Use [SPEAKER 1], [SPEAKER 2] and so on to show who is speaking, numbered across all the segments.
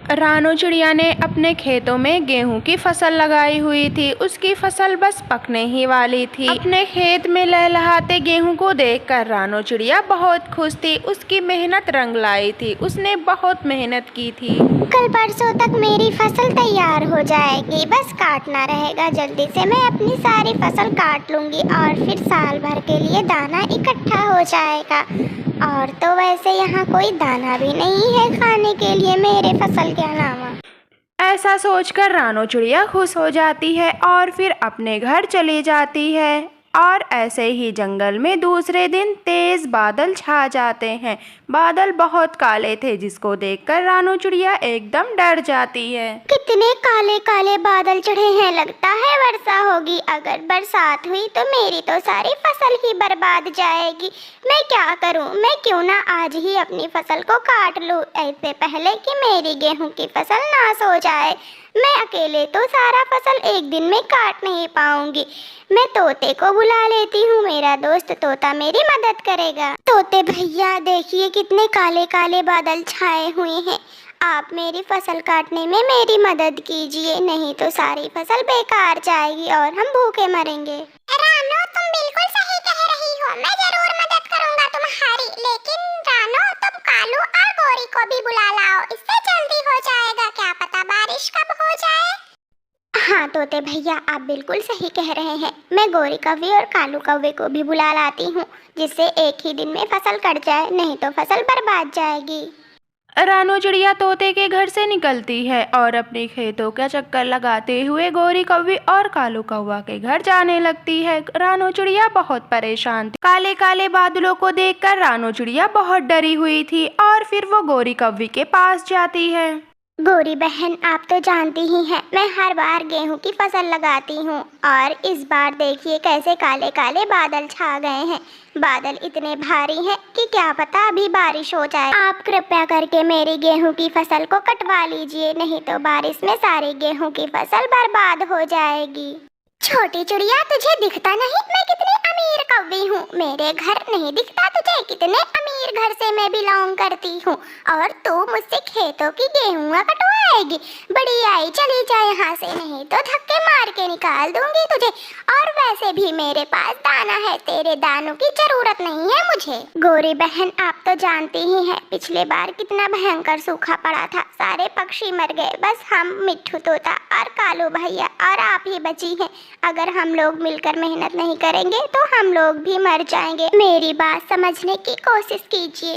[SPEAKER 1] रानू चिड़िया ने अपने खेतों में गेहूं की फसल लगाई हुई थी। उसकी फसल बस पकने ही वाली थी। अपने खेत में लहलहाते गेहूं को देखकर रानू चिड़िया बहुत खुश थी। उसकी मेहनत रंग लाई थी। उसने बहुत मेहनत की थी।
[SPEAKER 2] कल परसों तक मेरी फसल तैयार हो जाएगी, बस काटना रहेगा। जल्दी से मैं अपनी सारी फसल काट लूंगी और फिर साल भर के लिए दाना इकट्ठा हो जाएगा। और तो वैसे यहाँ कोई दाना भी नहीं है खाने के लिए मेरे फसल के अलावा।
[SPEAKER 1] ऐसा सोचकर रानू चिड़िया खुश हो जाती है और फिर अपने घर चली जाती है। और ऐसे ही जंगल में दूसरे दिन तेज बादल छा जाते हैं। बादल बहुत काले थे, जिसको देखकर रानू चिड़िया एकदम डर जाती है।
[SPEAKER 2] कितने काले काले बादल चढ़े हैं, लगता है वर्षा होगी। अगर बरसात हुई तो मेरी तो सारी फसल ही बर्बाद जाएगी। मैं क्या करूं? मैं क्यों ना आज ही अपनी फसल को काट लूं, ऐसे पहले कि मेरी गेहूं की फसल नाश हो जाए। मैं अकेले तो सारा फसल एक दिन में काट नहीं पाऊंगी। मैं तोते को बुला लेती हूँ, मेरा दोस्त तोता मेरी मदद करेगा। तोते भैया देखिए कितने काले काले बादल छाए हुए हैं। आप मेरी फसल काटने में मेरी मदद कीजिए, नहीं तो सारी फसल बेकार जाएगी और हम भूखे मरेंगे। रानो, तुम बिल्कुल सही कह रही हो। मैं जरूर मदद करूंगा तुम्हारी, लेकिन रानो तुम कालू और गोरी को भी बुला लाओ, इससे जल्दी हो जाएगा। क्या पता बारिश कब हो जाए। हाँ तोते भैया, आप बिल्कुल सही कह रहे हैं। मैं गोरी कौवे और कालू कौवे को भी बुला लाती हूँ, जिससे एक ही दिन में फसल कट जाए, नहीं तो फसल बर्बाद जाएगी।
[SPEAKER 1] रानू चिड़िया तोते के घर से निकलती है और अपने खेतों का चक्कर लगाते हुए गोरी कौवी और कालू कौवा के घर जाने लगती है। रानू चिड़िया बहुत परेशान थी। काले काले बादलों को देखकर रानू चिड़िया बहुत डरी हुई थी और फिर वो गोरी कौवी के पास जाती है।
[SPEAKER 2] गोरी बहन, आप तो जानती ही हैं, मैं हर बार गेहूं की फसल लगाती हूँ और इस बार देखिए कैसे काले काले बादल छा गए हैं। बादल इतने भारी हैं कि क्या पता अभी बारिश हो जाए। आप कृपया करके मेरी गेहूं की फसल को कटवा लीजिए, नहीं तो बारिश में सारी गेहूं की फसल बर्बाद हो जाएगी। छोटी चिड़िया, तुझे दिखता नहीं मैं कितनी अमीर कौवी हूँ? मेरे घर नहीं दिखता तुझे कितने अमीर घर से मैं बिलोंग करती हूँ, और तू मुझसे खेतों की गेहूं कटवाएगी? बड़ी आई, चली जा यहाँ से, नहीं तो धक्के मार के निकाल दूंगी तुझे। और वैसे भी मेरे पास दाना है, तेरे दानों की जरूरत नहीं है मुझे। गोरी बहन, आप तो जानती ही हैं पिछले बार कितना भयंकर सूखा पड़ा था, सारे पक्षी मर गए, बस हम मिट्ठू तोता और कालू भैया और आप ही बची हैं। अगर हम लोग मिलकर मेहनत नहीं करेंगे तो हम लोग भी मर जाएंगे। मेरी बात समझने की कोशिश कीजिए।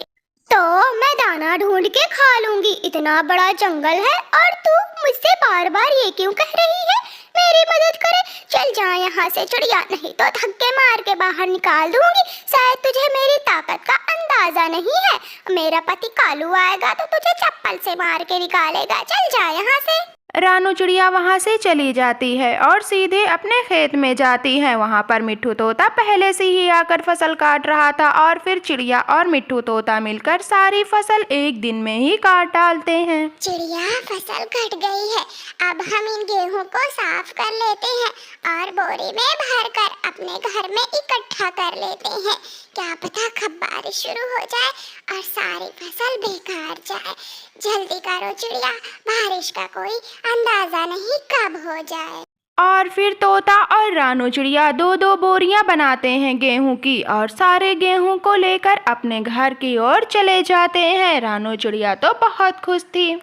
[SPEAKER 2] तो मैं दाना ढूंढ के खा लूंगी, इतना बड़ा जंगल है और तू मुझसे बार बार ये क्यों कह रही है मेरी मदद करे? चल जा यहाँ से चिड़िया, नहीं तो धक्के मार के बाहर निकाल दूंगी। शायद तुझे मेरी ताकत का अंदाजा नहीं है। मेरा पति कालू आएगा तो तुझे चप्पल से मार के निकालेगा। चल जा यहाँ से।
[SPEAKER 1] रानू चिड़िया वहाँ से चली जाती है और सीधे अपने खेत में जाती है। वहाँ पर मिट्ठू तोता पहले से ही आकर फसल काट रहा था और फिर चिड़िया और मिट्ठू तोता मिलकर सारी फसल एक दिन में ही काट डालते हैं।
[SPEAKER 2] चिड़िया, फसल कट गई है, अब हम इन गेहूं को साफ कर लेते हैं और बोरी में भरकर अपने घर में इकट्ठा कर लेते हैं। क्या पता कब बारिश शुरू हो जाए और सारी फसल बेकार जाए। जल्दी करो चिड़िया, बारिश का कोई अंदाजा नहीं कब हो जाए।
[SPEAKER 1] और फिर तोता और रानू चिड़िया दो दो बोरियां बनाते हैं गेहूं की और सारे गेहूं को लेकर अपने घर की ओर चले जाते हैं। रानू चिड़िया तो बहुत खुश थी।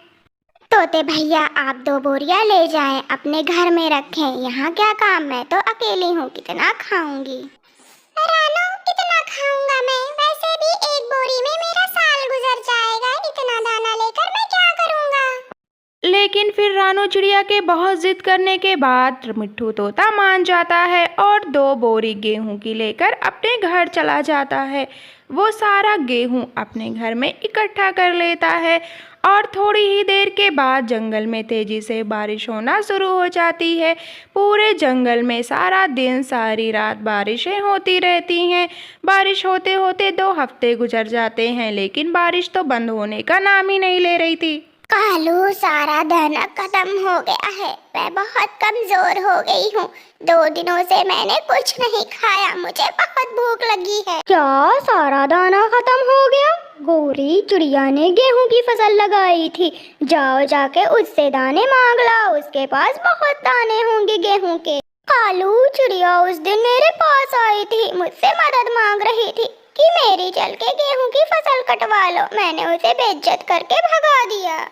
[SPEAKER 2] तोते भैया, आप 2 बोरियां ले जाएं, अपने घर में रखें। यहाँ क्या काम, मैं तो अकेली हूँ, कितना खाऊंगी? रानू, कितना खाऊंगा मैं? वैसे भी एक बोरी में मेरा साल गुजर जाएगा। इतना दाना लेकर मैं क्या करूंगा?
[SPEAKER 1] लेकिन फिर रानू चिड़िया के बहुत जिद करने के बाद मिट्ठू तोता मान जाता है और 2 बोरी गेहूं की लेकर अपने घर चला जाता है। वो सारा गेहूं अपने घर में इकट्ठा कर लेता है और थोड़ी ही देर के बाद जंगल में तेजी से बारिश होना शुरू हो जाती है। पूरे जंगल में सारा दिन सारी रात बारिशें होती रहती हैं। बारिश होते होते 2 हफ्ते गुजर जाते हैं, लेकिन बारिश तो बंद होने का नाम ही नहीं ले रही थी।
[SPEAKER 2] कालू, सारा दाना खत्म हो गया है, मैं बहुत कमजोर हो गई हूँ। 2 दिनों से मैंने कुछ नहीं खाया, मुझे बहुत भूख लगी है। क्या सारा दाना खत्म हो गया? गोरी चिड़िया ने गेहूं की फसल लगाई थी, जाओ जाके उससे दाने मांग लाओ, उसके पास बहुत दाने होंगे गेहूं के। कालू चिड़िया उस दिन मेरे पास आई थी, मुझसे मदद मांग रही थी कि मेरी चल के गेहूं की फसल कटवा लो। मैंने उसे बेइज्जत करके भगा दिया।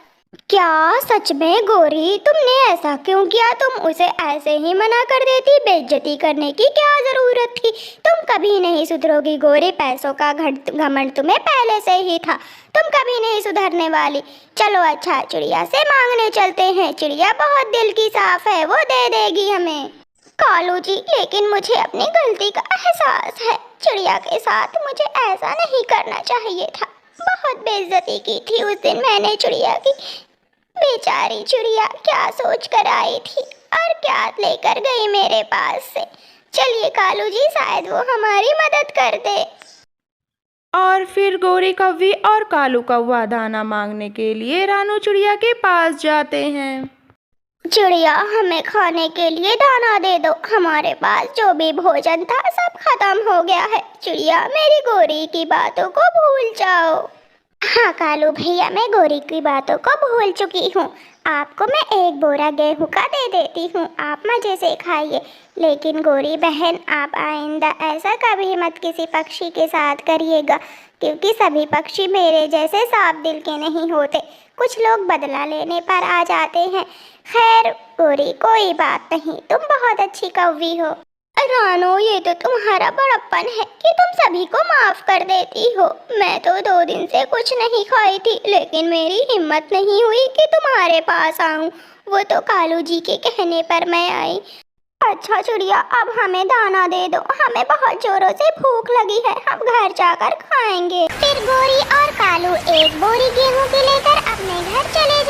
[SPEAKER 2] क्या सच में गोरी, तुमने ऐसा क्यों किया? तुम उसे ऐसे ही मना कर देती, बेइज्जती करने की क्या जरूरत थी? तुम कभी नहीं सुधरोगी गोरी, पैसों का घमंड तुम्हें पहले से ही था, तुम कभी नहीं सुधरने वाली। चलो अच्छा, चिड़िया से मांगने चलते हैं, चिड़िया बहुत दिल की साफ है, वो दे देगी हमें। कालू जी, लेकिन मुझे अपनी गलती का एहसास है, चिड़िया के साथ मुझे ऐसा नहीं करना चाहिए था। बहुत बेइज्जती की थी उस दिन मैंने चिड़िया की। बेचारी चिड़िया क्या सोच कर आई थी और क्या लेकर गई मेरे पास से। चलिए कालू जी, शायद वो हमारी मदद कर दे।
[SPEAKER 1] और फिर गोरी कौवी और कालू कौवा दाना मांगने के लिए रानू चिड़िया के पास जाते हैं।
[SPEAKER 2] चिड़िया, हमें खाने के लिए दाना दे दो, हमारे पास जो भी भोजन था सब खत्म हो गया है। चिड़िया, मेरी गोरी की बातों को भूल जाओ। हाँ कालू भैया, मैं गोरी की बातों को भूल चुकी हूँ। आपको मैं एक बोरा गेहूं का दे देती हूँ, आप मजे से खाइए। लेकिन गोरी बहन, आप आइंदा ऐसा कभी मत किसी पक्षी के साथ करिएगा, क्योंकि सभी पक्षी मेरे जैसे साफ दिल के नहीं होते, कुछ लोग बदला लेने पर आ जाते हैं। खैर गोरी, कोई बात नहीं, तुम बहुत अच्छी कौवी हो। रानो, ये तो तुम्हारा बड़प्पन है कि तुम सभी को माफ कर देती हो। मैं तो 2 दिन से कुछ नहीं खाई थी, लेकिन मेरी हिम्मत नहीं हुई कि तुम्हारे पास आऊं। वो तो कालू जी के कहने पर मैं आई। अच्छा चिड़िया, अब हमें दाना दे दो, हमें बहुत जोरों से भूख लगी है, हम घर जाकर खाएंगे। फिर गोरी और कालू एक बोरी गेहूं की लेकर अपने घर चले